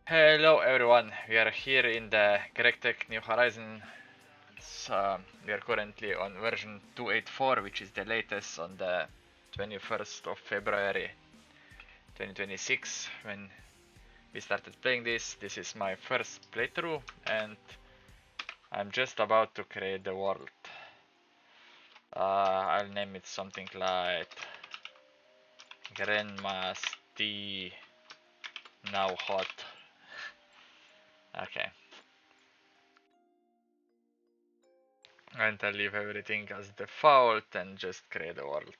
Hello everyone, we are here in the GregTech NewHorizons. We are currently on version 2.8.4, which is the latest on the 21st of February 2026 when we started playing this. This is my first playthrough and I'm just about to create the world. I'll name it something like Grandma's Tea Now Hot. Okay. And I'll leave everything as default and just create a world.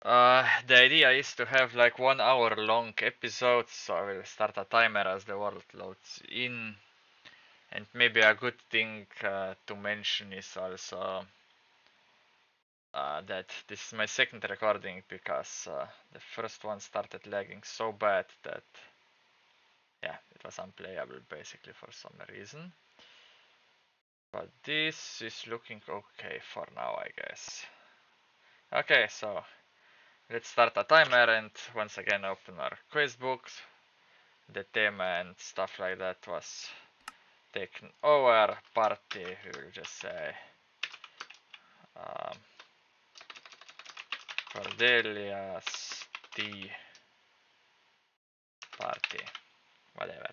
The idea is to have like 1 hour long episodes, so I will start a timer as the world loads in. And maybe a good thing to mention is also that this is my second recording because the first one started lagging so bad that yeah, it was unplayable basically for some reason. But this is looking okay for now, I guess. Okay, so let's start a timer and once again open our quest books. The theme and stuff like that was taken over. Party, we will just say Cordelia's tea party, whatever.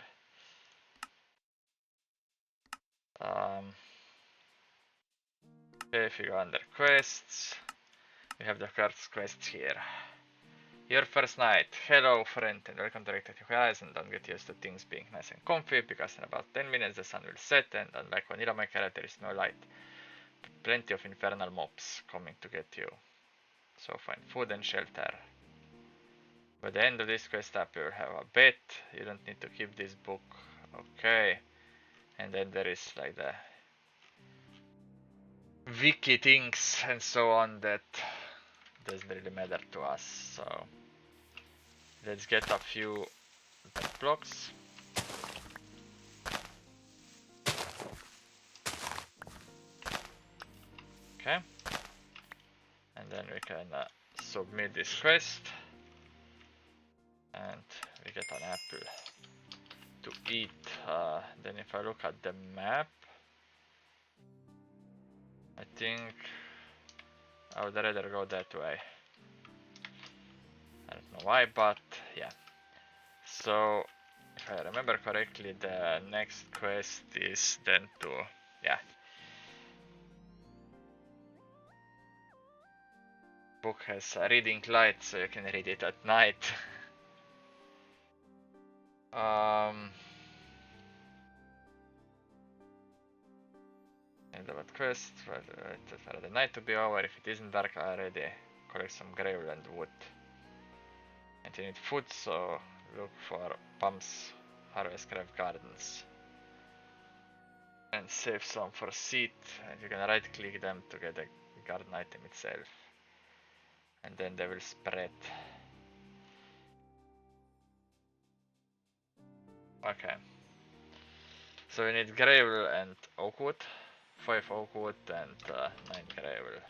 Okay, if you go under quests, we have the first quest here. Your first night. Hello friend and welcome to GregTech NewHorizons. Don't get used to things being nice and comfy because in about 10 minutes the sun will set and unlike vanilla my character there is no light. Plenty of infernal mobs coming to get you. So find food and shelter. By the end of this quest up you will have a bet. You don't need to keep this book. Okay. And then there is like the wiki things and so on that doesn't really matter to us. So let's get a few blocks. Okay. And then we can submit this quest. And we get an apple to eat. Then if I look at the map, I think I would rather go that way. I don't know why, but yeah. So if I remember correctly, the next quest is then to, yeah. Book has a reading light, so you can read it at night. And about quest, for the night to be over. If it isn't dark already, collect some gravel and wood. And you need food, so look for pumps, harvest craft gardens. And save some for seed, and you can right click them to get the garden item itself. And then they will spread. Okay. So we need gravel and oak wood. 5 oak wood and 9 gravel.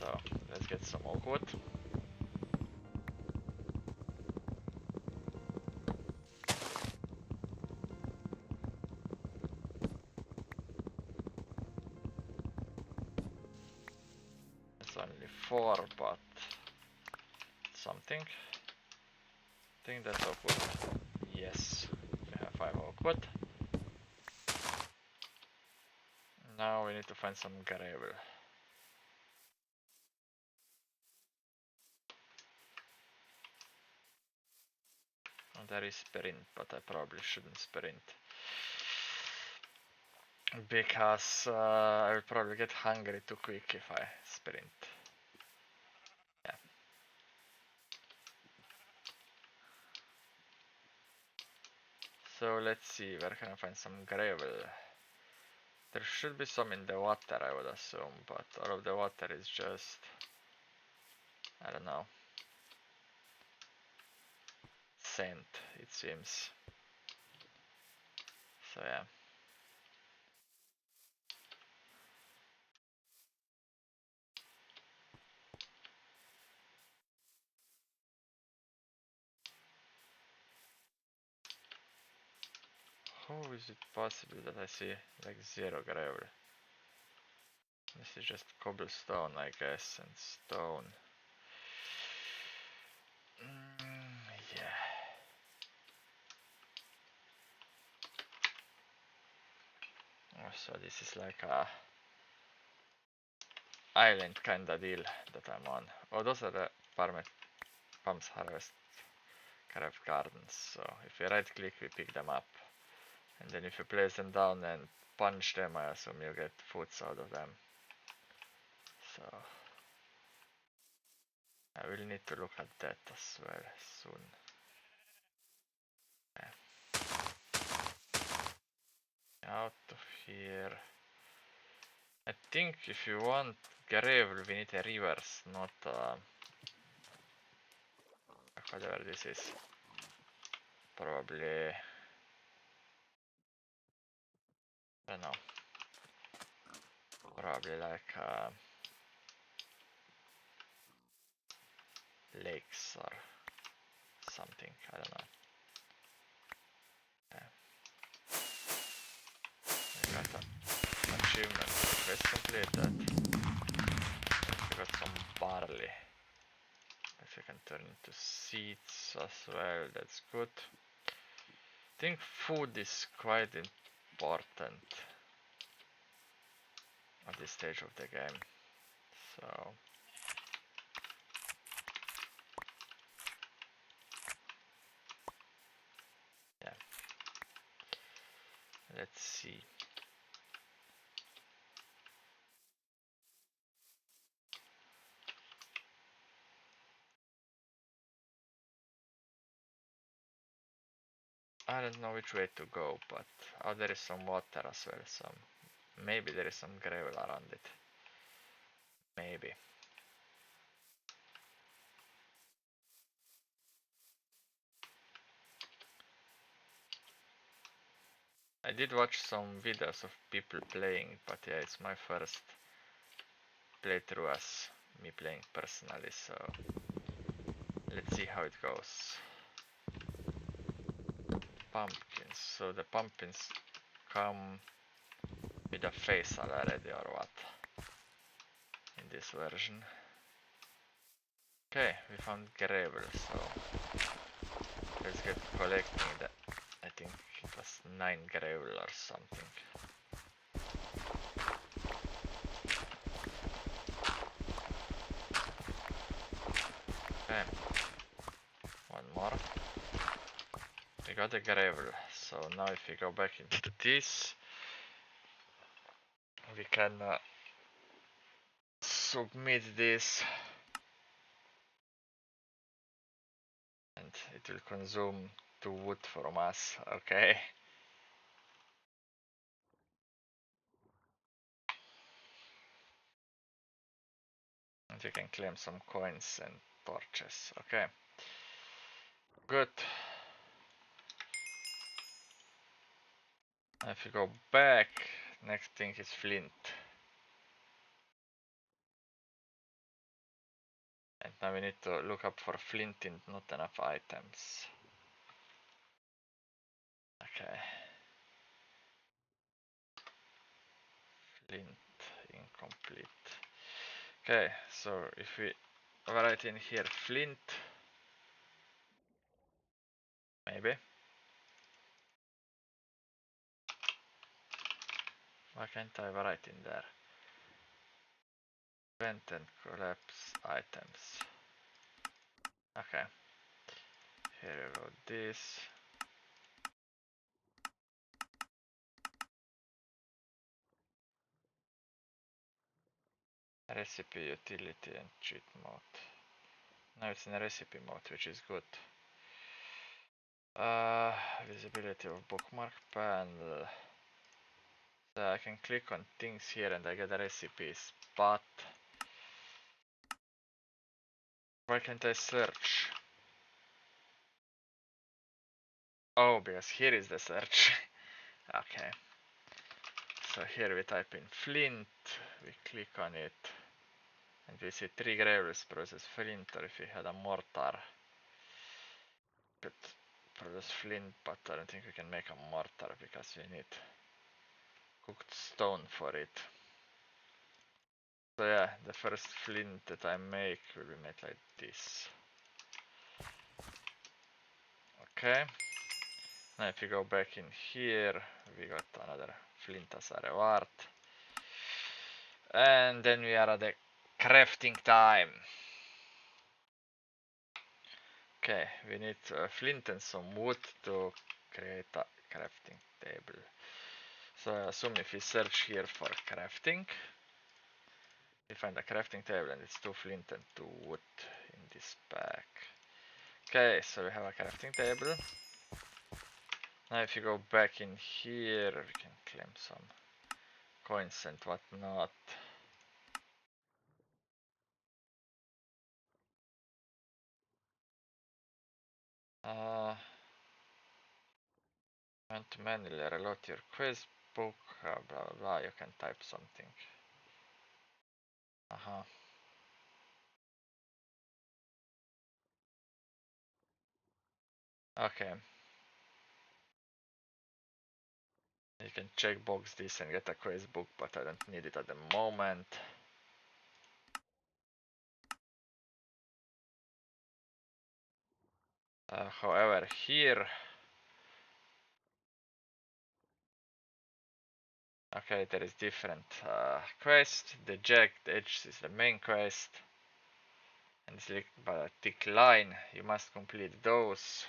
So let's get some oak wood. It's only 4, but something. I think that's oak wood. Yes, we have 5 oak wood. Now we need to find some gravel. There is sprint, but I probably shouldn't sprint. Because I will probably get hungry too quick if I sprint. Yeah. So let's see, where can I find some gravel? There should be some in the water, I would assume, but all of the water is just, I don't know, sand, it seems. So yeah. How is it possible that I see like 0 gravel? This is just cobblestone, I guess, and stone. Yeah. Oh, so this is like a island kinda deal that I'm on. Oh, those are the Palms Harvest gardens. So if you right click, we pick them up. And then if you place them down and punch them, I assume you get foods out of them. So I will need to look at that as well soon. Out of here. I think if you want gravel, we need a reverse, not whatever this is. Probably, I don't know. Probably like lakes or something. I don't know. Okay. We got an achievement. Quest completed. We got some barley that we can turn into seeds as well. That's good. I think food is quite important at this stage of the game. So yeah. Let's see. I don't know which way to go, but there is some water as well, so maybe there is some gravel around it. Maybe. I did watch some videos of people playing, but yeah, it's my first playthrough as me playing personally, so let's see how it goes. Pumpkins, so the pumpkins come with a face already or what? In this version. Okay, we found gravel, so let's get collecting the, I think it was 9 gravel or something. Okay, one more. We got the gravel, so now if we go back into this, we can submit this and it will consume 2 wood from us, okay? And we can claim some coins and torches, okay? Good. And if you go back, next thing is flint. And now we need to look up for flint in not enough items. Okay. Flint incomplete. Okay, so if we write in here flint, maybe. Why can't I write in there? Vent and collapse items. Okay. Here you go, this. Recipe, utility and cheat mode. Now it's in recipe mode, which is good. Visibility of bookmark panel. So I can click on things here and I get the recipes, but why can't I search? Oh, because here is the search. Okay. So here we type in flint, we click on it, and we see 3 gravels process flint, or if we had a mortar, could produce use flint, but I don't think we can make a mortar because we need cooked stone for it. So yeah, the first flint that I make will be made like this. Okay. Now if you go back in here, we got another flint as a reward. And then we are at the crafting time. Okay, we need flint and some wood to create a crafting table. So I assume if we search here for crafting, we find a crafting table and it's 2 flint and 2 wood in this pack. Okay, so we have a crafting table. Now if you go back in here, we can claim some coins and whatnot. Want to manually reload your quest book, blah blah blah, you can type something. Okay. You can checkbox this and get a quest book, but I don't need it at the moment. However, here, okay, there is different quest. The jagged edge is the main quest, and it's like by a thick line. You must complete those,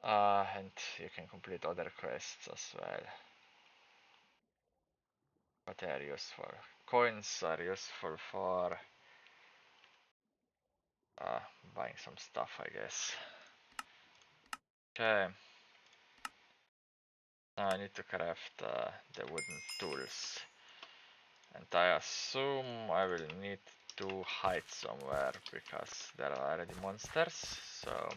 and you can complete other quests as well. What they are useful? Coins are useful for buying some stuff, I guess. Okay. Now I need to craft the wooden tools. And I assume I will need to hide somewhere because there are already monsters, so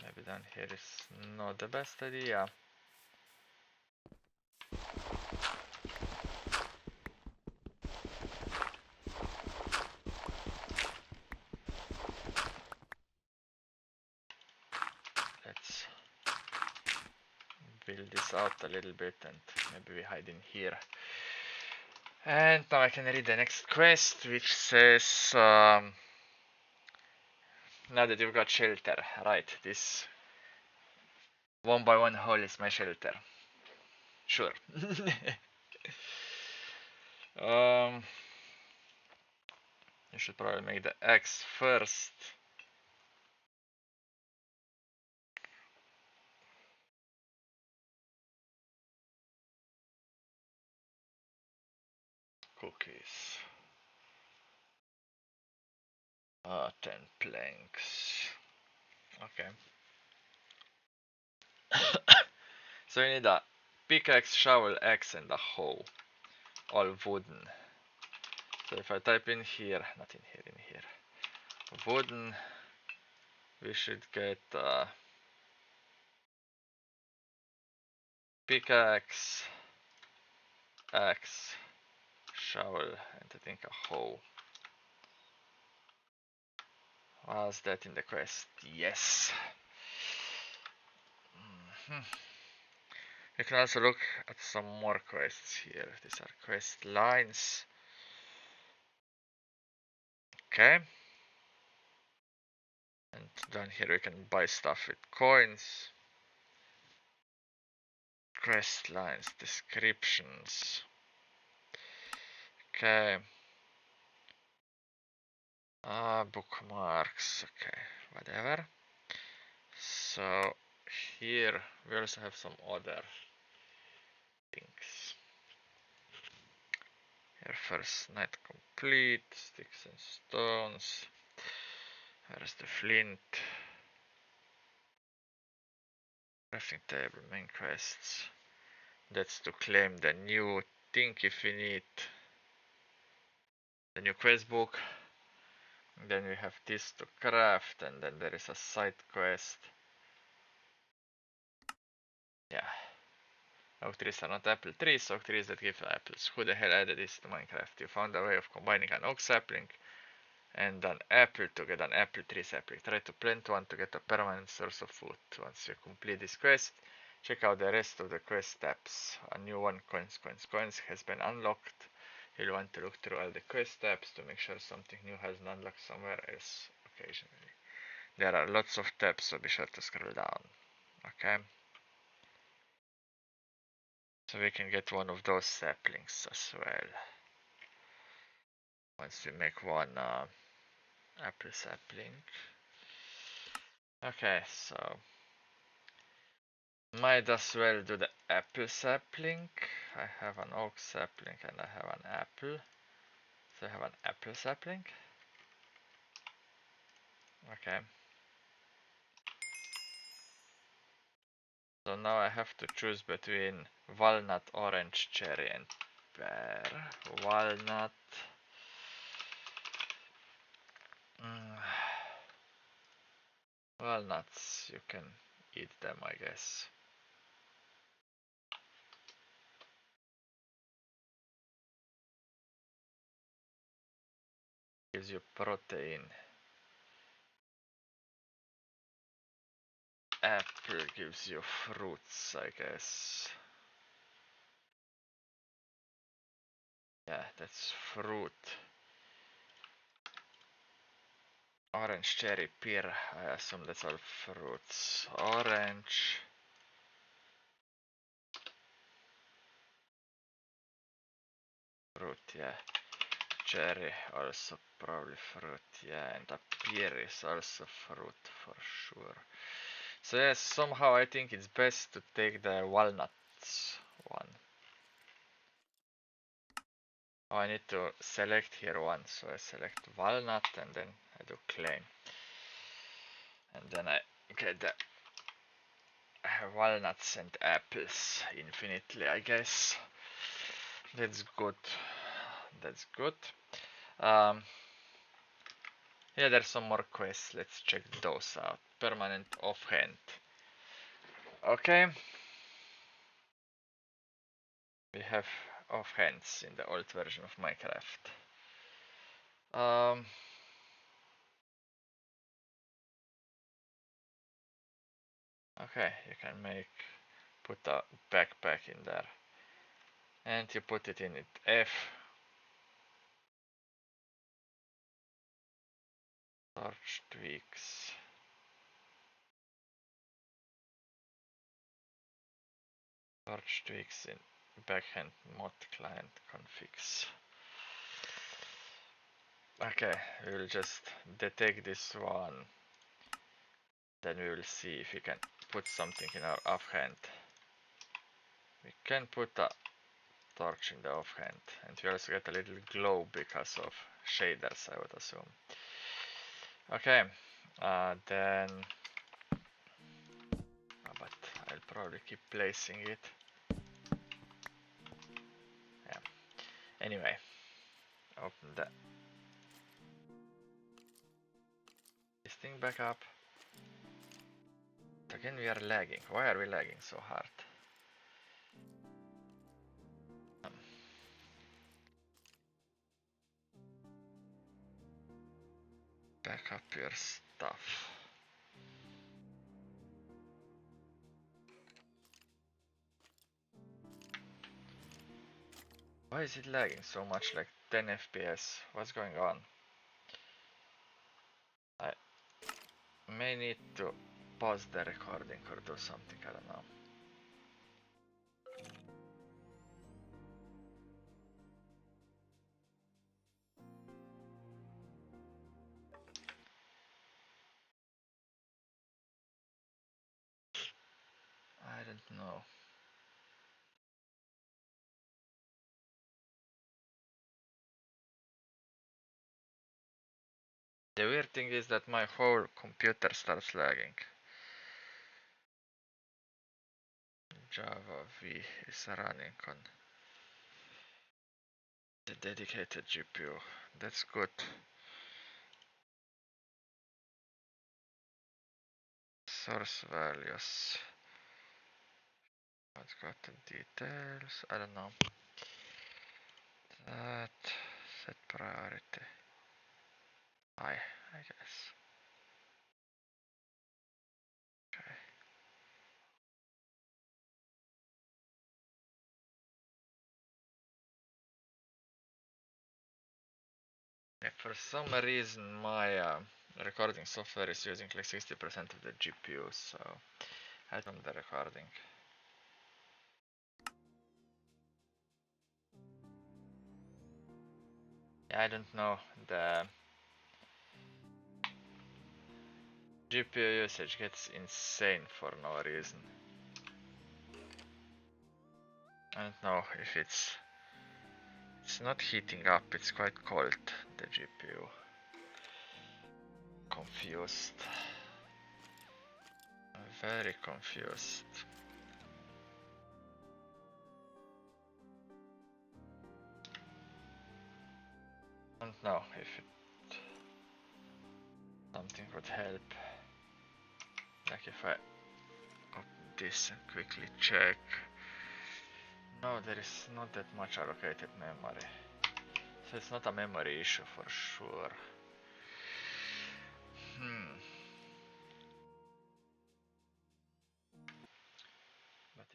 maybe down here is not the best idea. Let's build this out a little bit and maybe we hide in here. And now I can read the next quest, which says now that you've got shelter, right, this 1x1 hole is my shelter. Sure. You should probably make the axe first. Cookies. 10 planks. Okay. So you need a pickaxe, shovel, axe, and a hoe. All wooden. So if I type in here, not in here, in here. Wooden, we should get pickaxe, axe, shovel, and I think a hoe. Was that in the quest? Yes. You can also look at some more quests here. These are quest lines. Okay. And down here we can buy stuff with coins. Quest lines, descriptions. Okay. Bookmarks. Okay, whatever. So here we also have some other things. Here first night complete, sticks and stones. Where's the flint? Crafting table, main quests. That's to claim the new thing if we need the new quest book. Then we have this to craft, and then there is a side quest. Yeah. Oak trees are not apple trees, oak trees that give apples. Who the hell added this to Minecraft? You found a way of combining an oak sapling and an apple to get an apple tree sapling. Try to plant one to get a permanent source of food. Once you complete this quest, check out the rest of the quest tabs. A new one, coins, has been unlocked. You'll want to look through all the quest tabs to make sure something new hasn't unlocked somewhere else occasionally. There are lots of tabs, so be sure to scroll down. Okay. So we can get one of those saplings as well. Once we make one apple sapling. Okay, so might as well do the apple sapling. I have an oak sapling and I have an apple. So I have an apple sapling. Okay. So now I have to choose between walnut, orange, cherry and pear. Walnut. Walnuts, you can eat them, I guess. Gives you protein. Apple gives you fruits, I guess. Yeah, that's fruit. Orange, cherry, pear, I assume that's all fruits. Orange. Fruit, yeah. Cherry, also probably fruit, yeah. And a pear is also fruit for sure. So yes, somehow I think it's best to take the walnuts one. Oh, I need to select here one, so I select walnut and then I do claim. And then I get the walnuts and apples infinitely, I guess. That's good. That's good. Yeah, there's some more quests. Let's check those out. Permanent offhand. Okay. We have offhands in the old version of Minecraft. Okay, you can put a backpack in there. And you put it in F. Torch tweaks. Torch tweaks in backhand mod client configs. Okay, we will just detect this one. Then we will see if we can put something in our offhand. We can put a torch in the offhand, and we also get a little glow because of shaders, I would assume. Okay, then but I'll probably keep placing it. Yeah. Anyway, open this thing back up. Again, we are lagging. Why are we lagging so hard? Back up your stuff. Why is it lagging so much, like 10 FPS? What's going on? I may need to pause the recording or do something, I don't know. I don't know. The weird thing is that my whole computer starts lagging. Java V is running on the dedicated GPU. That's good. Source values. What's got the details? I don't know. That set priority. I guess. Okay. If for some reason my recording software is using like 60% of the GPU, so I don't the recording. Yeah, I don't know, the GPU usage gets insane for no reason. I don't know if it's not heating up, it's quite cold, the GPU. Confused. I'm very confused. I don't know if something would help. Like if I open this and quickly check. No, there is not that much allocated memory. So it's not a memory issue for sure. But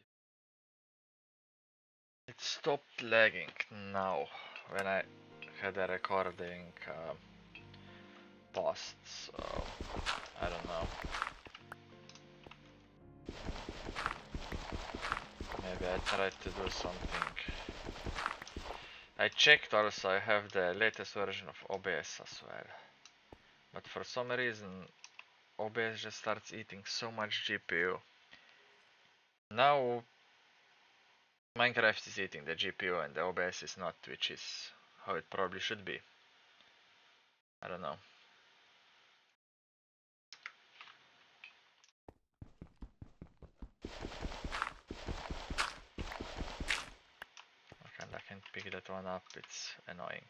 it stopped lagging now when I had a recording paused, so I don't know. Maybe I tried to do something. I checked also, I have the latest version of OBS as well. But for some reason OBS just starts eating so much GPU. Now Minecraft is eating the GPU and the OBS is not, which is how it probably should be. I don't know. I can't pick that one up, it's annoying.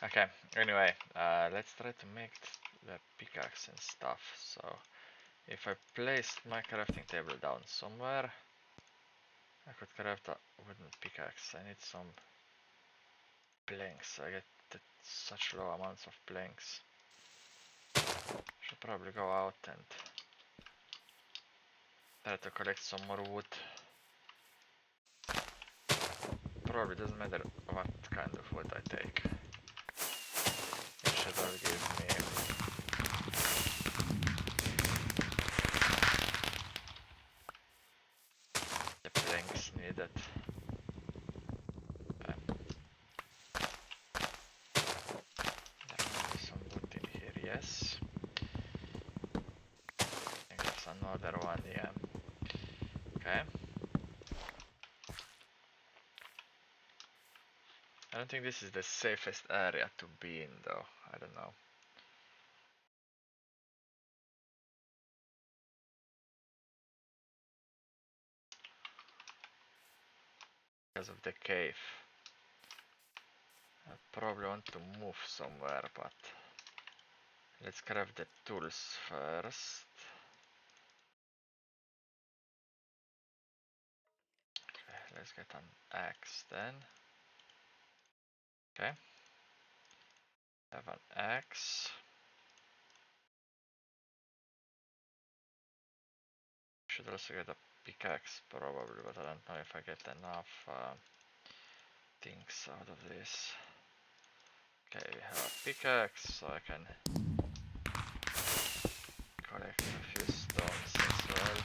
Okay, anyway, let's try to make the pickaxe and stuff. So, if I placed my crafting table down somewhere, I could craft a wooden pickaxe. I need some planks. I get such low amounts of planks. Should probably go out and try to collect some more wood. Probably doesn't matter what kind of wood I take. It should all give me the planks needed. Okay. There might be some wood in here, yes. I think there's another one, yeah. Okay. I don't think this is the safest area to be in though, I don't know. Because of the cave. I probably want to move somewhere, but let's craft the tools first. Okay, let's get an axe then. Okay. Have an axe. Should also get a pickaxe probably, but I don't know if I get enough things out of this. Okay, we have a pickaxe, so I can collect a few stones as well.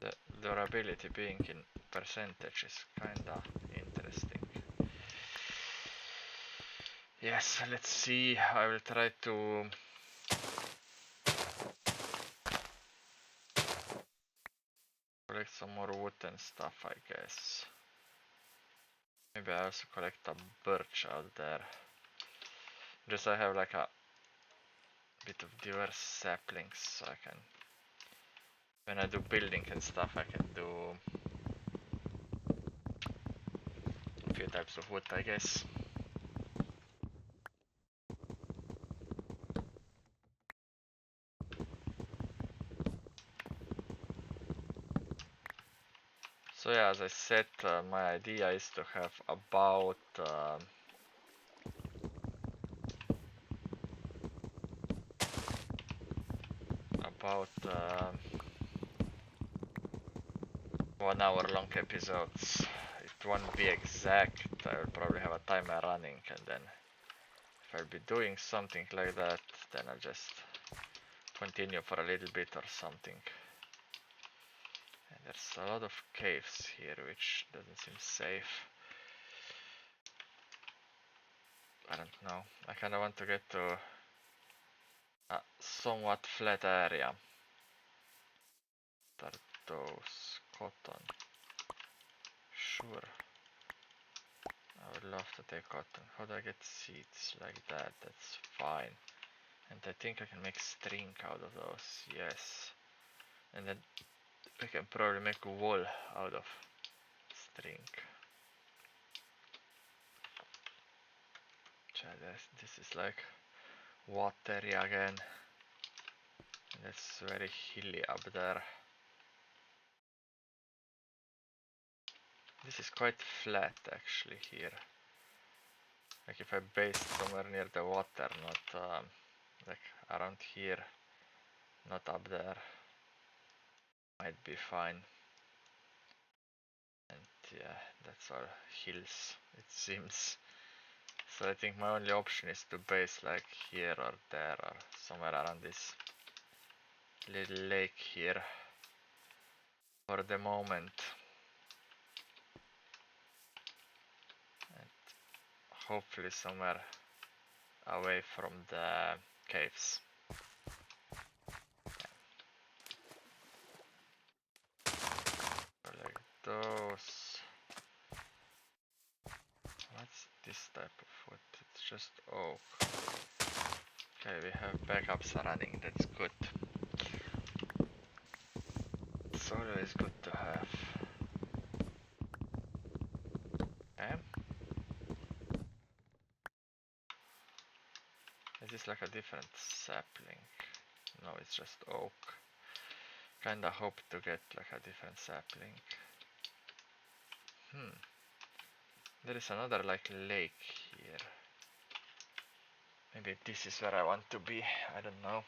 The durability being in percentage is kinda interesting. Yes, let's see. I will try to collect some more wood and stuff, I guess. Maybe I also collect a birch out there. Just I have like a bit of diverse saplings, so I can, when I do building and stuff, I can do few types of wood, I guess. So yeah, as I said, my idea is to have about about 1 hour long episodes. It won't be exact, I will probably have a timer running, and then if I'll be doing something like that, then I'll just continue for a little bit or something. And there's a lot of caves here, which doesn't seem safe. I don't know, I kinda want to get to a somewhat flat area. Those cotton. Sure. I would love to take cotton. How do I get seeds like that? That's fine. And I think I can make string out of those. Yes. And then I can probably make wool out of string. This is like watery again. And it's very hilly up there. This is quite flat actually here. Like if I base somewhere near the water, not like around here, not up there, might be fine. And yeah, that's all hills, it seems. So I think my only option is to base like here or there or somewhere around this little lake here for the moment. And hopefully somewhere away from the caves. Like those. What's this type of wood? It's just oak. Okay, we have backups running, that's good. It's always good to have. Okay. Is this like a different sapling? No, it's just oak. Kinda hope to get like a different sapling. There is another like lake here. Maybe this is where I want to be, I don't know.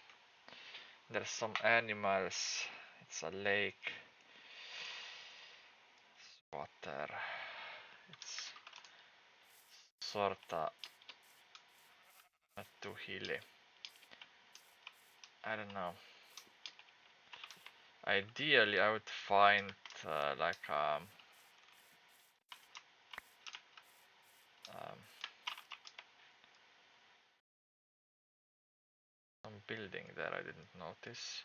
There's some animals, it's a lake. It's water. It's sorta not too hilly. I don't know. Ideally I would find like some building there I didn't notice.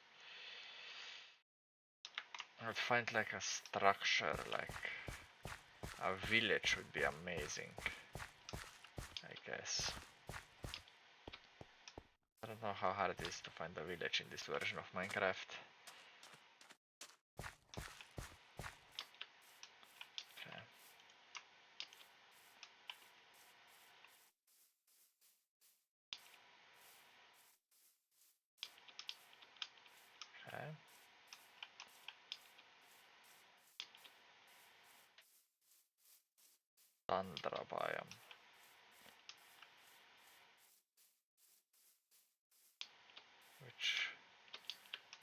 I would find like a structure, like a village would be amazing, I guess. I don't know how hard it is to find a village in this version of Minecraft. Okay. Okay. Tundra biome. Which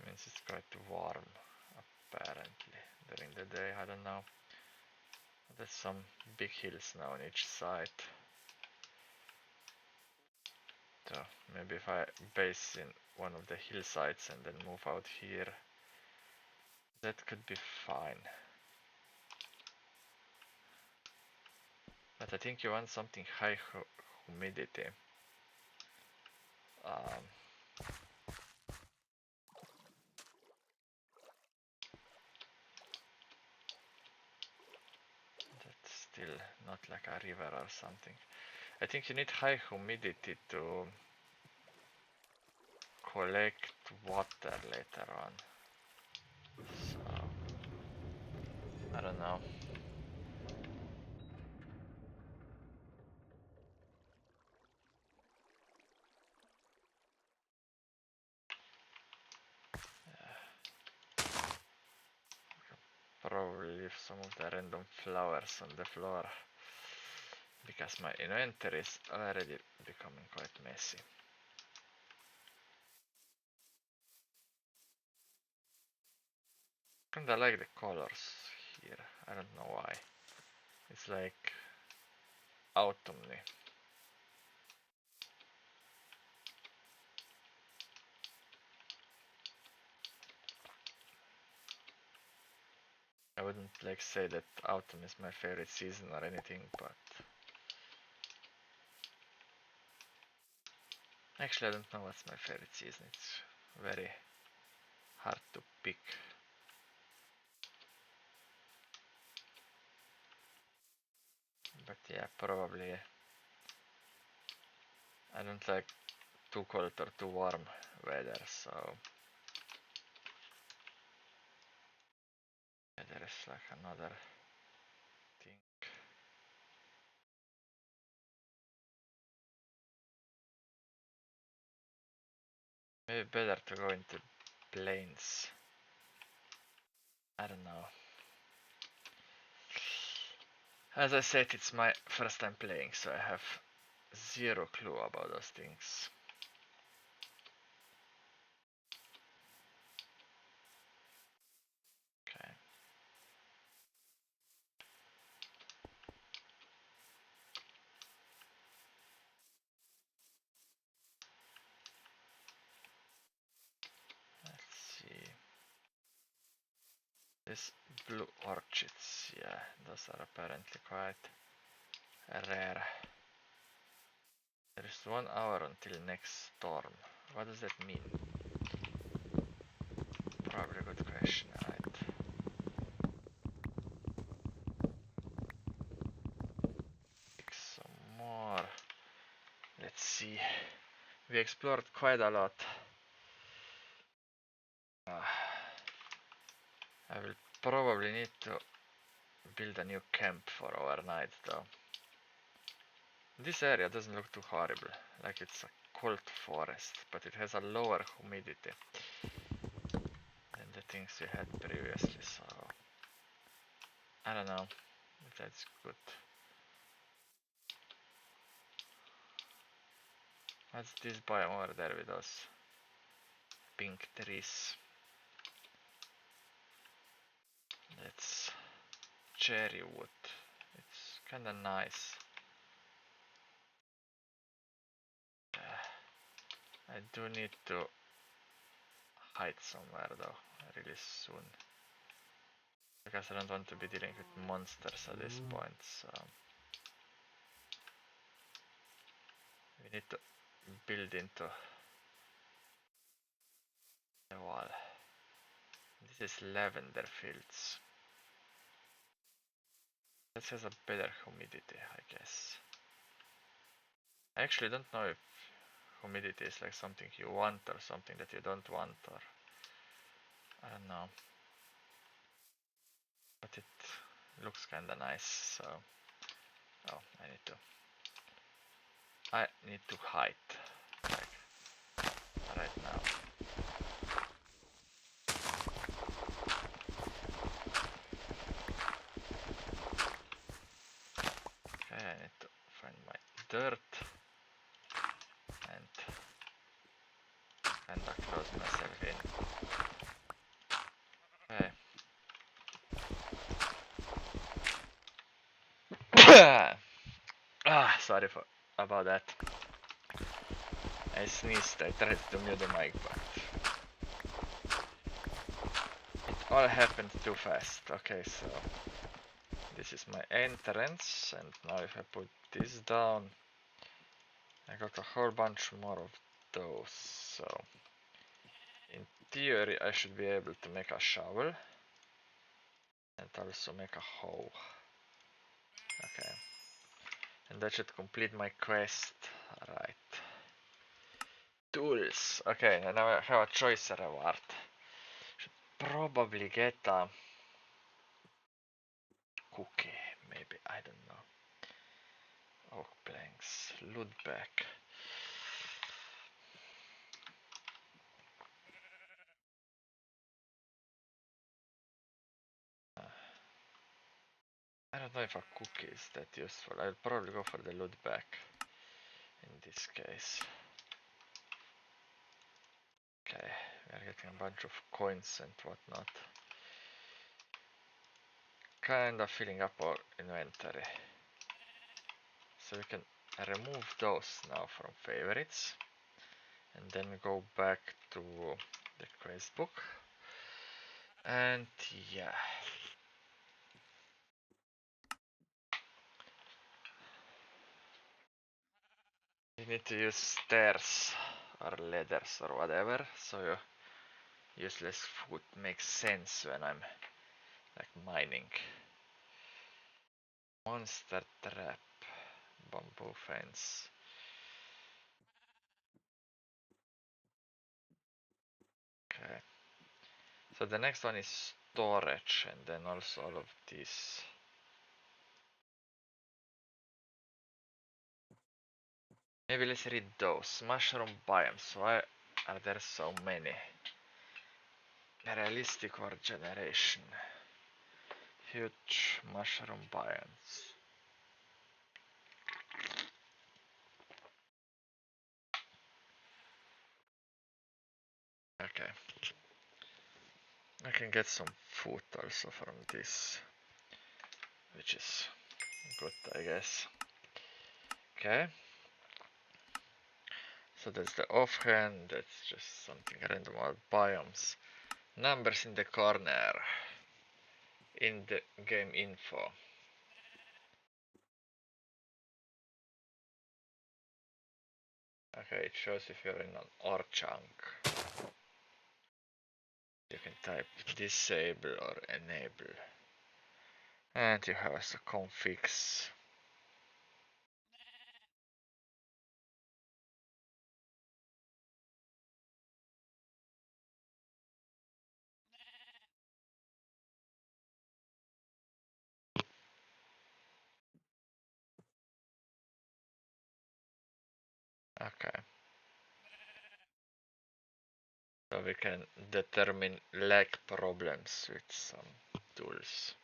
means it's quite warm, apparently, during the day, I don't know. There's some big hills now on each side. So maybe if I base in one of the hillsides and then move out here, that could be fine. But I think you want something high humidity. That's still not like a river or something. I think you need high humidity to collect water later on. So I don't know. probably leave some of the random flowers on the floor because my inventory is already becoming quite messy. Kinda like the colors here, I don't know why. It's like autumny. I wouldn't like say that autumn is my favorite season or anything, but actually I don't know what's my favorite season. It's very hard to pick. But yeah, probably I don't like too cold or too warm weather, so weather is like another thing. Maybe better to go into plains. I don't know. As I said, it's my first time playing, so I have zero clue about those things. Okay. Let's see. These blue orchids, yeah, those are apparently quite rare. There is 1 hour until next storm. What does that mean? Probably a good question, right? Pick some more. Let's see. We explored quite a lot. I will probably need to build a new camp for overnight though. This area doesn't look too horrible, like it's a cold forest, but it has a lower humidity than the things we had previously, so I don't know if that's good. What's this biome over there with those pink trees? That's cherry wood. It's kinda nice. I do need to hide somewhere though, really soon. Because I don't want to be dealing with monsters at this point, so we need to build into the wall. This is lavender fields. This has a better humidity, I guess. I actually don't know if humidity is like something you want or something that you don't want, or I don't know. But it looks kinda nice, so oh, I need to hide, like right now. Okay, I need to find my dirt and kinda close myself in. Okay. Sorry about that. I sneezed, I tried to mute the mic, but it all happened too fast. Okay, so this is my entrance, and now if I put this down, I got a whole bunch more of those, so in theory I should be able to make a shovel and also make a hoe. Okay, and that should complete my quest. Right. Tools. Okay, now I have a choice reward. Should probably get a cookie, maybe, I don't know. Oak planks, loot back. don't know if a cookie is that useful. I'll probably go for the loot bag in this case. Okay, we are getting a bunch of coins and whatnot. Kinda filling up our inventory. So we can remove those now from favorites. And then go back to the quest book. And yeah. You need to use stairs or ladders or whatever, so your useless food makes sense when I'm like mining. Monster trap, bamboo fence. Okay. So the next one is storage, and then also all of these. Maybe let's read those. Mushroom biomes. Why are there so many? Realistic or generation? Huge mushroom biomes. Okay. I can get some food also from this, which is good, I guess. Okay. So that's the offhand, that's just something random about biomes. Numbers in the corner. In the game info. Okay, it shows if you're in an OR chunk. You can type disable or enable. And you have a configs. Okay. So we can determine lag problems with some tools.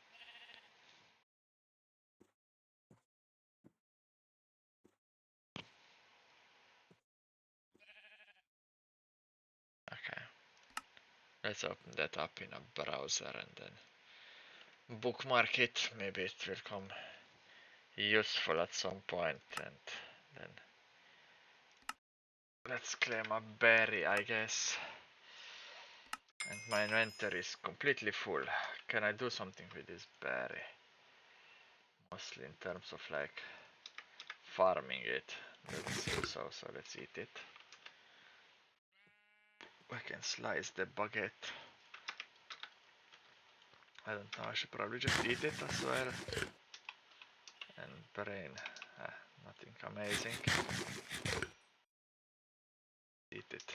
Okay. Let's open that up in a browser and then bookmark it. Maybe it will come useful at some point, and then let's claim a berry, I guess. And my inventory is completely full. Can I do something with this berry? Mostly in terms of like farming it. Doesn't seem so, so let's eat it. I can slice the baguette. I don't know, I should probably just eat it as well. And brain, nothing amazing. Eat it.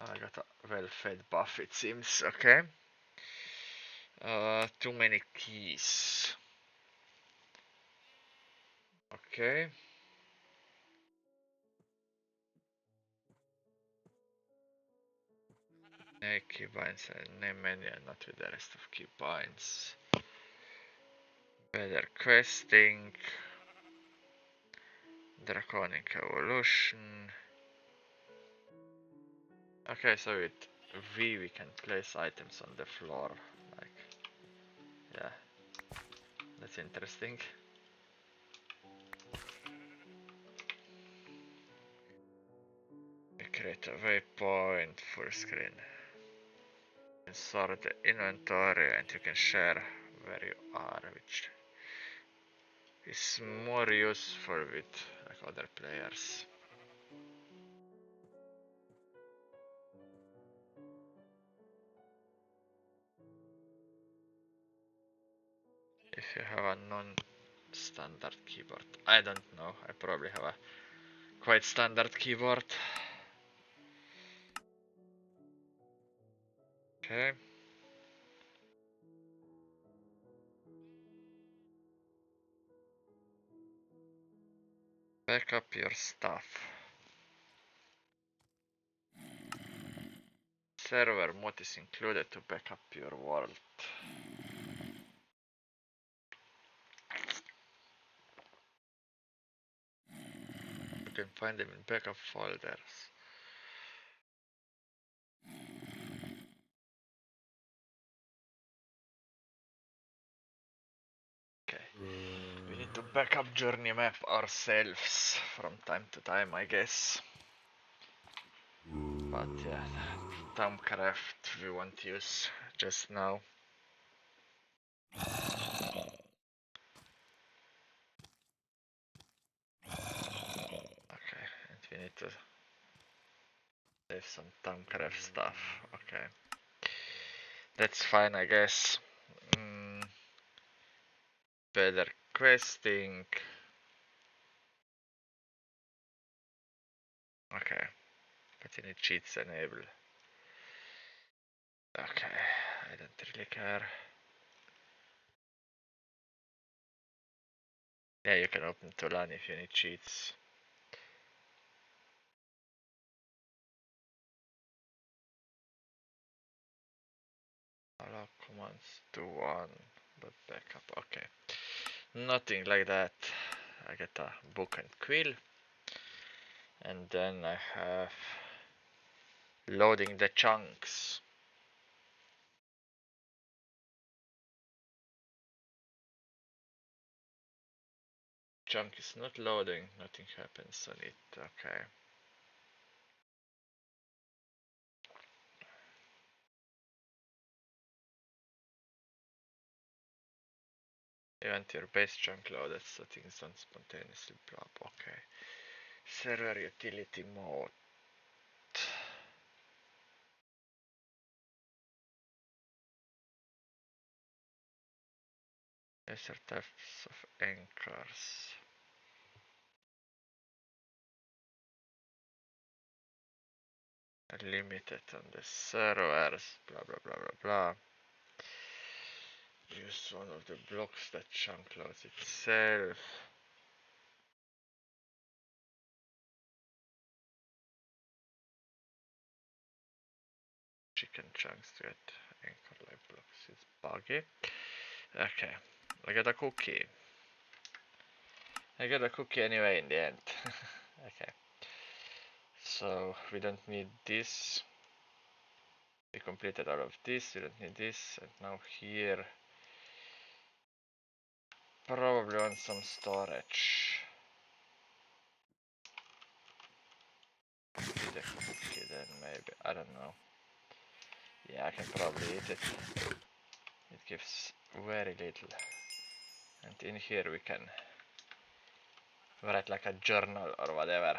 I got a well-fed buff, it seems. Okay. Too many keys. Okay. Keybinds and name menu and not with the rest of keybinds. Better questing. Draconic evolution. Okay, so with V we can place items on the floor. Like, yeah, that's interesting. We create a waypoint, full screen. You can sort the inventory and you can share where you are, which is more useful with like other players. If you have a non-standard keyboard. I don't know, I probably have a quite standard keyboard. Okay. Back up your stuff. Server mod is included to back up your world. find them in backup folders. Okay, we need to backup journey map ourselves from time to time, I guess. But yeah, Thaumcraft we won't use just now. Okay, and we need to save some Thaumcraft stuff. Okay, that's fine, I guess. Better questing. Okay, but you need cheats enabled. Okay, I don't really care. Yeah, you can open Tolan if you need cheats. Allow commands to one, but backup. Okay, nothing like that. I get a book and quill, and then I have loading the chunks. Chunk is not loading, nothing happens on it. Okay. You want your base chunk loaded so things don't spontaneously drop. Okay. Server utility mode. Lesser types of anchors. Limited on the servers. Blah blah blah blah blah. Use one of the blocks that chunk loads itself. Chicken chunks to get anchor like blocks. It's buggy. Okay. I got a cookie. I got a cookie anyway in the end. Okay. So we don't need this. We completed all of this. We don't need this. And now here. Probably want some storage. Eat a cookie then maybe. I don't know. Yeah, I can probably eat it. It gives very little. And in here we can write like a journal or whatever.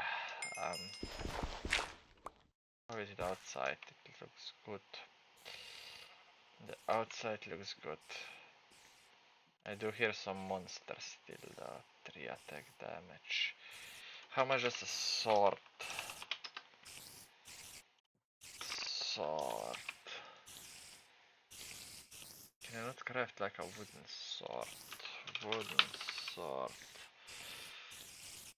How is it outside? It looks good. The outside looks good. I do hear some monsters still though. 3 attack damage. How much does a sword? Sword. Can I not craft like a wooden sword? Wooden sword.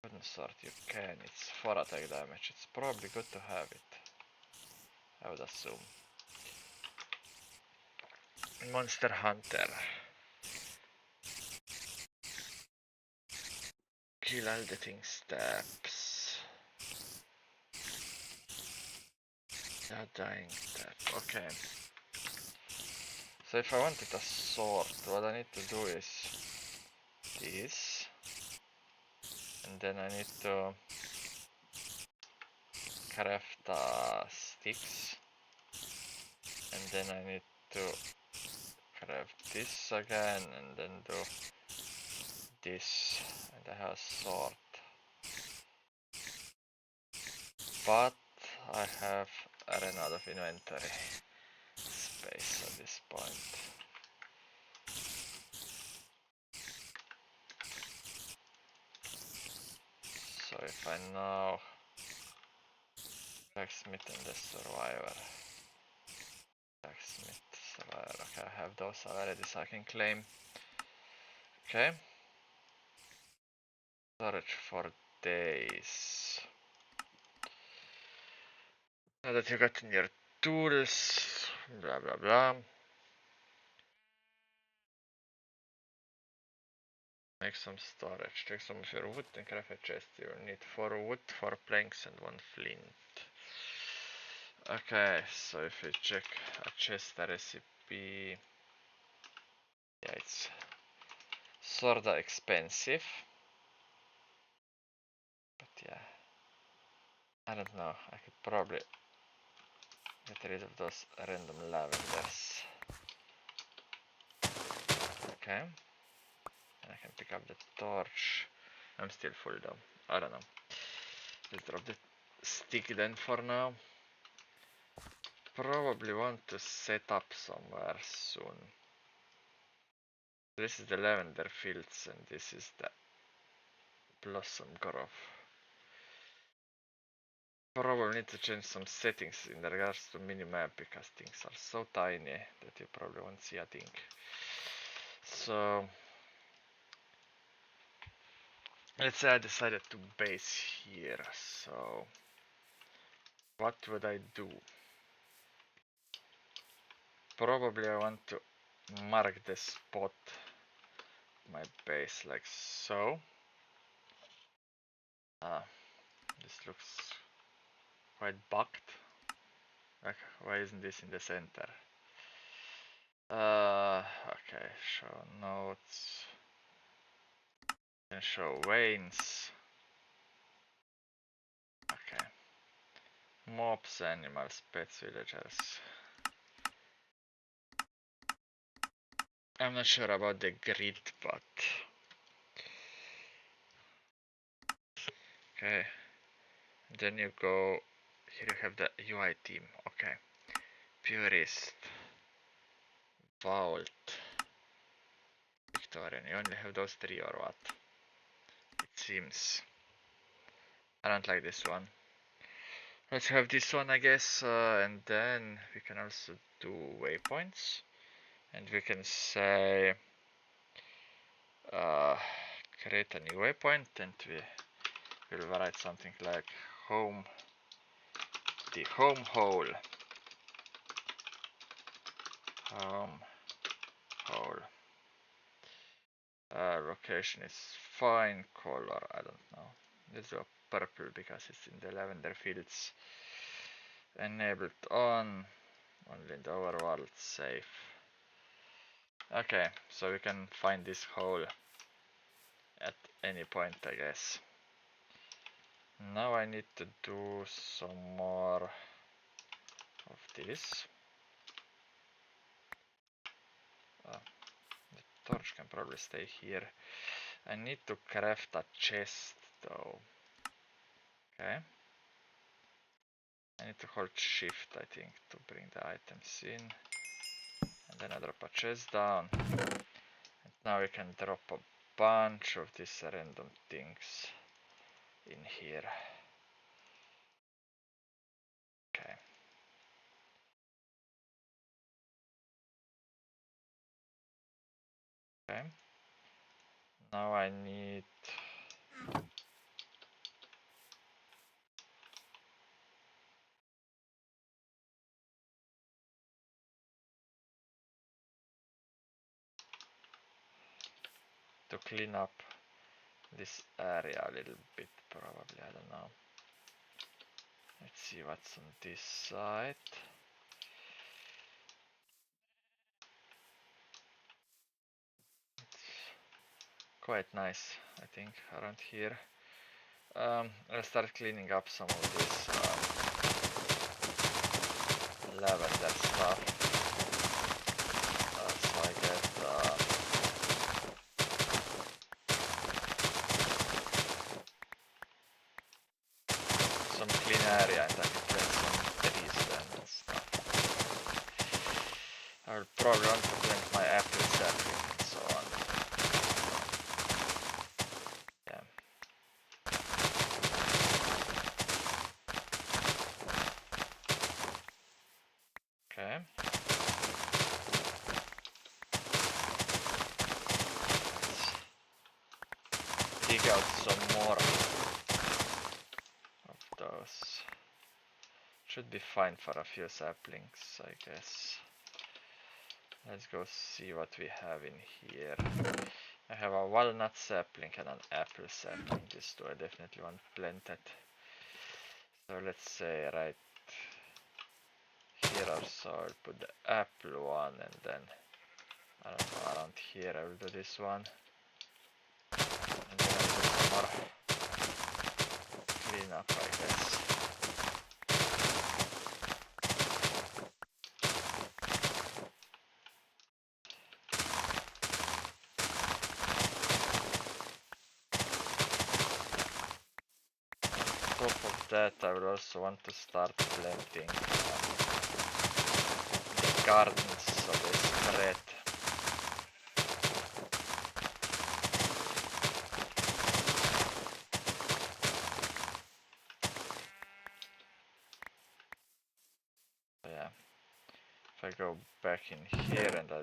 Wooden sword you can. It's 4 attack damage. It's probably good to have it. I would assume. Monster Hunter. Kill all the thing steps. Dying step. Okay. So if I wanted a sword, what I need to do is this. And then I need to craft sticks. And then I need to craft this again and then do this. And I have a sword. But I have ran out of inventory space at this point. So if I now blacksmith and the survivor. Blacksmith, survivor. Okay, I have those already so I can claim. Okay. Storage for days. Now that you got in your tools, blah blah blah. Make some storage. Take some of your wood and craft a chest. You need 4 wood, 4 planks, and 1 flint. Okay, so if we check a chest recipe, yeah, it's sorta expensive. But yeah, I don't know. I could probably get rid of those random lavenders. Okay, and I can pick up the torch. I'm still full though. I don't know. Let's drop the stick then for now. Probably want to set up somewhere soon. This is the lavender fields and this is the blossom grove. Probably need to change some settings in regards to minimap because things are so tiny that you probably won't see a thing. So let's say I decided to base here. So what would I do? Probably I want to mark the spot my base like so. This looks quite bugged. Like, why isn't this in the center? Okay, show notes. Can show veins. Okay. Mobs, animals, pets, villagers. I'm not sure about the grid, but okay. Then you go. Here you have the UI team. Okay. Purist. Vault. Victorian. You only have those 3 or what? It seems. I don't like this one. Let's have this one, I guess, and then we can also do waypoints. And we can say create a new waypoint, and we will write something like home, the home hole. Home hole. Location is fine. Color, I don't know. Let's do a purple because it's in the lavender fields. Enabled on. Only in the overworld. Safe. Okay, so we can find this hole at any point, I guess. Now I need to do some more of this. The torch can probably stay here. I need to craft a chest though. Okay. I need to hold shift, I think, to bring the items in. And then I drop a chest down. And now we can drop a bunch of these random things in here. Okay. Okay. Now I need to clean up this area a little bit, probably, I don't know. Let's see what's on this side. It's quite nice, I think, around here. I'll start cleaning up some of this lavender stuff. So I get some clean area and I can plant some trees and stuff. I'll probably want to plant my apple sapling and so on. Yeah. Okay. Let's dig out some more of those. Should be fine for a few saplings, I guess. Let's go see what we have in here. I have a walnut sapling and an apple sapling. These two I definitely want planted. So let's say right here or so I'll put the apple one, and then I don't know, around here I will do this one. And then I'll do some more clean up, I guess. On top of that, I will also want to start planting the gardens so they spread. So yeah, if I go back in here and I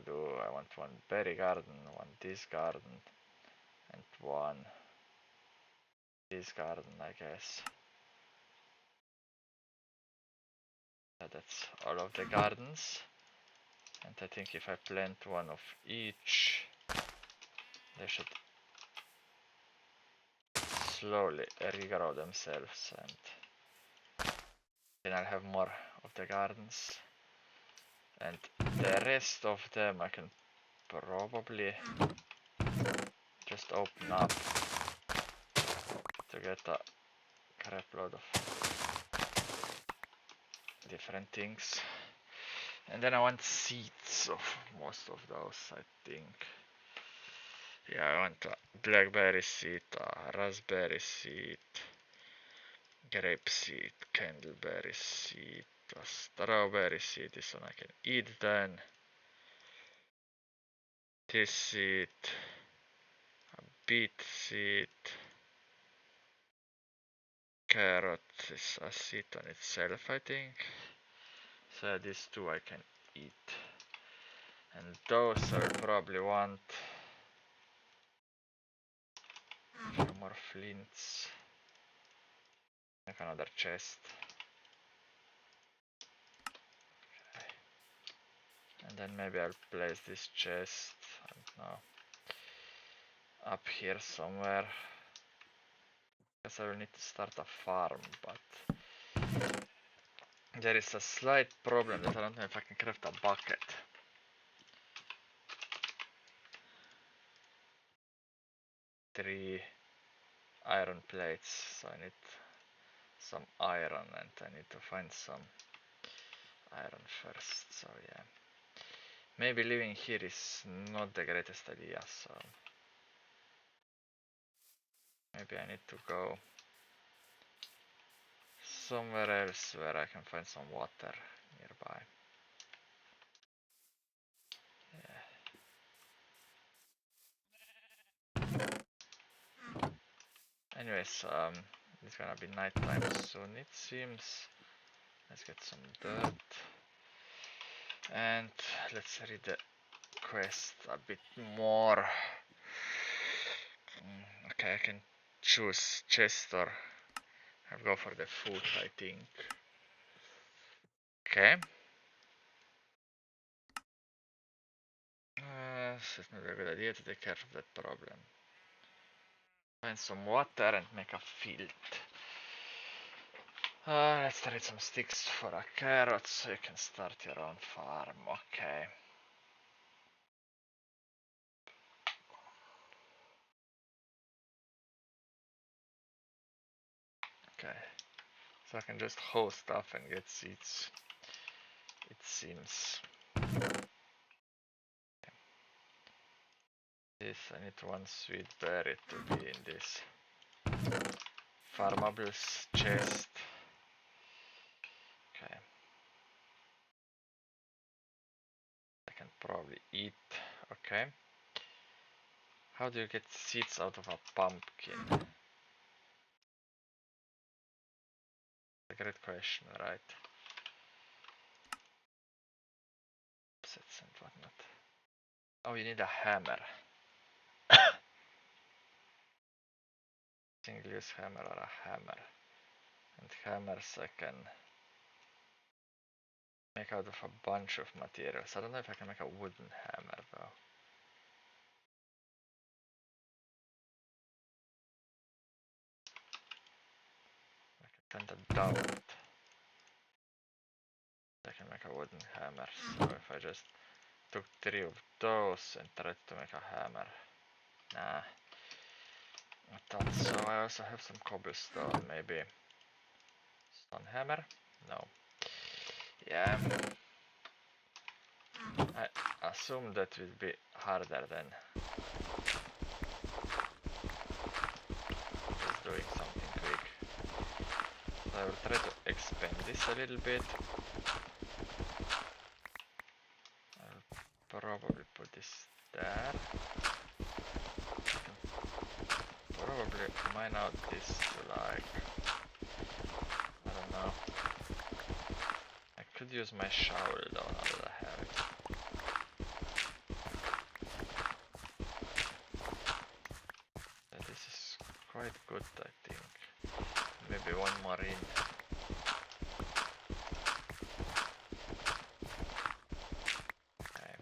want one berry garden, one this garden, and one this garden, I guess. That's all of the gardens. And I think if I plant one of each, they should slowly regrow themselves, and then I'll have more of the gardens. And the rest of them I can probably just open up to get a crap load of different things. And then I want seeds of most of those, I think. Yeah, I want a blackberry seed, a raspberry seed, grape seed, candleberry seed, a strawberry seed. This one I can eat then. This seed, a beet seed, carrot is a seed on itself, I think. So these two I can eat. And those I will probably want a few more flints. Make another chest. Okay. And then maybe I'll place this chest, I don't know, up here somewhere. Guess I will need to start a farm, but there is a slight problem that I don't know if I can craft a bucket. 3 iron plates, so I need some iron, and I need to find some iron first, so yeah. Maybe living here is not the greatest idea, so maybe I need to go somewhere else where I can find some water nearby. Yeah. Anyways, it's gonna be nighttime soon, it seems. Let's get some dirt. And let's read the quest a bit more. Okay, I can choose chest or I'll go for the food, I think. Okay. It's not a good idea to take care of that problem. Find some water and make a field. Let's trade some sticks for a carrot so you can start your own farm. Okay. Okay. So I can just hoe stuff and get seeds, it seems. This, I need one sweet berry to be in this farmables chest. Okay. I can probably eat. Okay. How do you get seeds out of a pumpkin? A great question, right? Sets and whatnot. Oh, you need a hammer. Single use hammer or a hammer. And hammers I can make out of a bunch of materials. I don't know if I can make a wooden hammer though. kinda doubt I can make a wooden hammer, so if I just took 3 of those and tried to make a hammer. Nah. I thought so. I also have some cobblestone, maybe. Stone hammer? No. Yeah. I assume that will be harder than just doing something quick. So I will try to expand this a little bit. I'll probably put this there. Probably mine out this to like, I don't know. I could use my shovel though now that I have it. This is quite good, I think. Maybe one more in. Okay.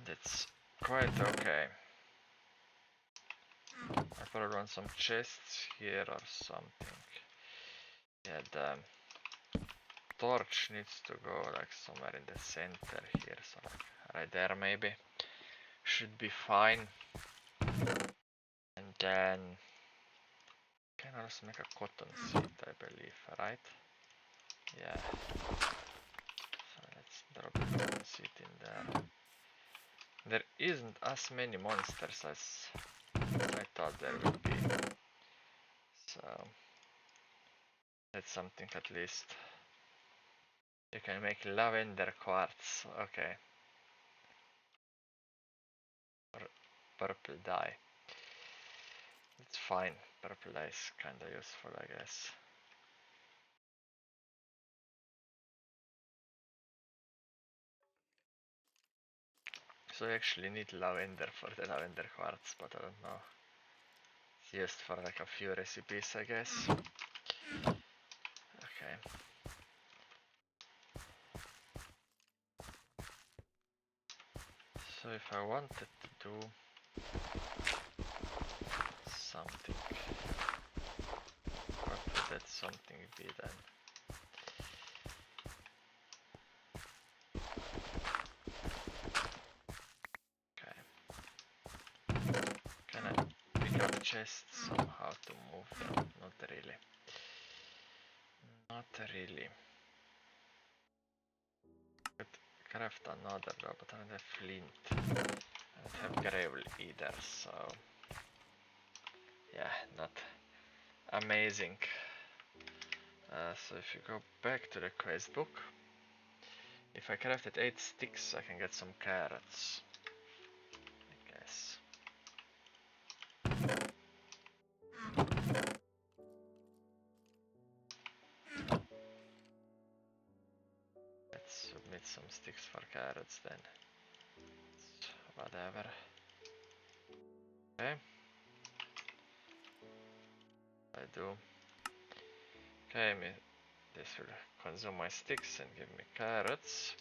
That's quite okay. I probably want some chests here or something. Yeah, the torch needs to go like somewhere in the center here, so like right there maybe. Should be fine. And then can also make a cotton seed, I believe, right? Yeah. So let's drop the cotton seed in there. There isn't as many monsters as I thought there would be. So that's something at least. You can make lavender quartz, okay. Or purple dye. It's fine, purple dye is kinda useful, I guess. So I actually need lavender for the lavender quartz, but I don't know. It's used for like a few recipes, I guess. Okay. So if I wanted to do something, what would that something be then? Okay. Can I pick up chests somehow to move them? Not really. Not really. Could craft another though, but I don't have flint. I don't have gravel either, so yeah, not amazing. So if you go back to the quest book, if I crafted 8 sticks, I can get some carrots, I guess. Let's submit some sticks for carrots then. Whatever. Okay. I do. Okay, this will consume my sticks and give me carrots.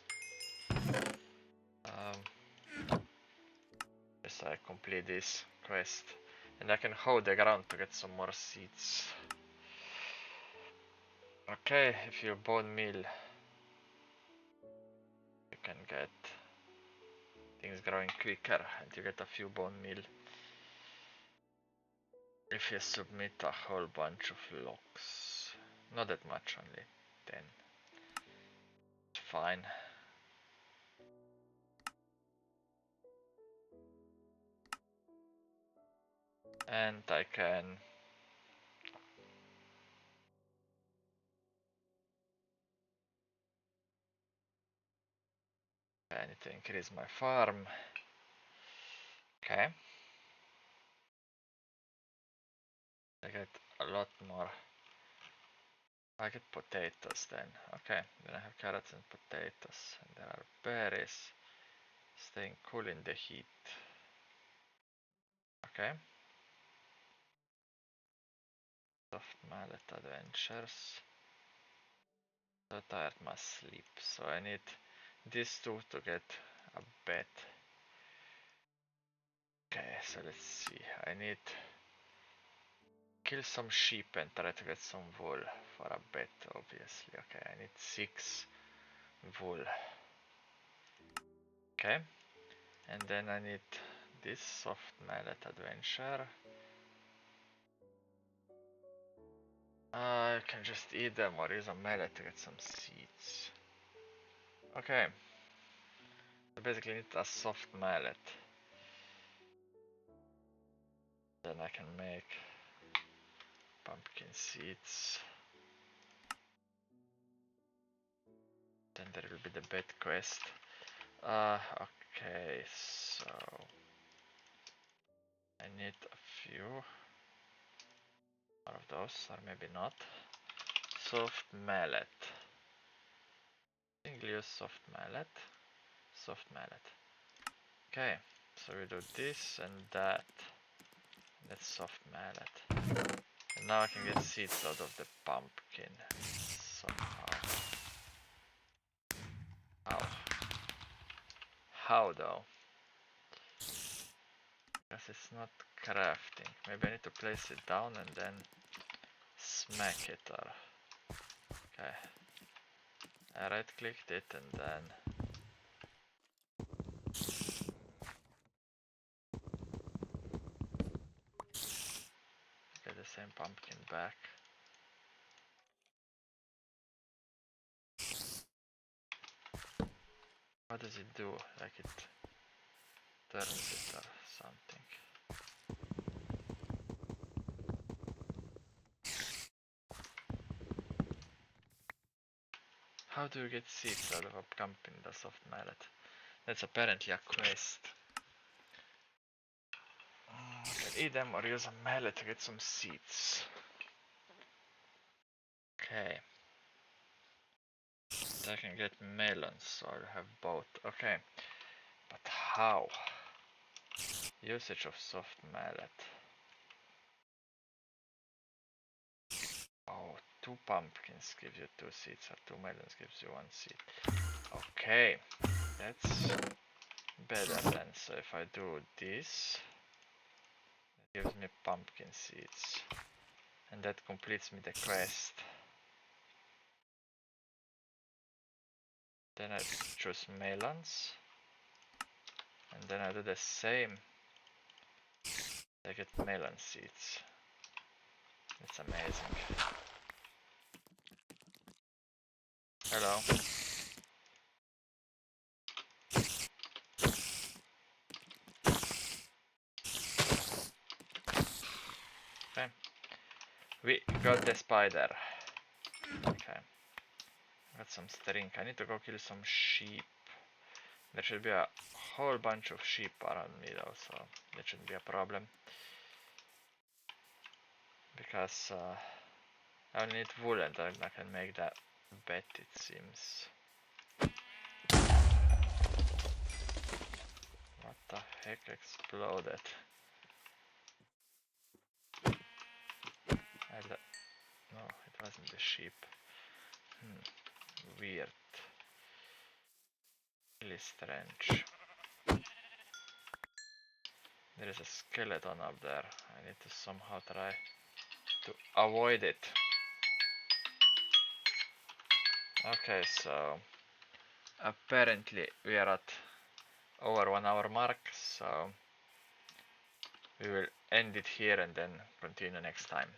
Yes, I complete this quest. And I can hoe the ground to get some more seeds. Okay, if you bone meal, you can get things growing quicker and you get a few bone meal. If you submit a whole bunch of logs. Not that much, only 10. It's fine. And I can I need to increase my farm. Okay. I get a lot more. I get potatoes then. Okay, then I have carrots and potatoes. And there are berries. Staying cool in the heat. Okay. Soft mallet adventures. So tired must sleep. So I need these two to get a bed. Okay, so let's see. I need kill some sheep and try to get some wool for a bit, obviously. Okay, I need 6 wool. Okay, and then I need this soft mallet adventure. I can just eat them or use a mallet to get some seeds. Okay, so basically I need a soft mallet. Then I can make pumpkin seeds. Then there will be the bed quest. Okay, so I need a few more of those, or maybe not. Soft mallet. Single use soft mallet. Soft mallet. Okay, so we do this and that. That's soft mallet. And now I can get seeds out of the pumpkin somehow. How? How though? Because it's not crafting. Maybe I need to place it down and then smack it, or... Okay. I right clicked it and then... Get the same pumpkin back. What does it do? Like it turns it or something. How do you get seeds out of a pumpkin with a soft mallet? That's apparently a quest. I can eat them or use a mallet to get some seeds. Okay. I can get melons, so I have both. Okay. But how? Usage of soft mallet. Oh, 2 pumpkins gives you 2 seeds, or 2 melons gives you 1 seed. Okay, that's better then. So if I do this, it gives me pumpkin seeds. And that completes me the quest. Then I choose melons. And then I do the same. I get melon seeds. It's amazing. Hello. Okay. We got the spider. Okay. Got some string. I need to go kill some sheep. There should be a whole bunch of sheep around me though, so that shouldn't be a problem. Because I only need wool and then I can make that bed, it seems. What the heck exploded? No, it wasn't the sheep. Weird. Really strange. There is a skeleton up there. I need to somehow try to avoid it. Okay, so apparently we are at over 1 hour mark, so we will end it here and then continue next time.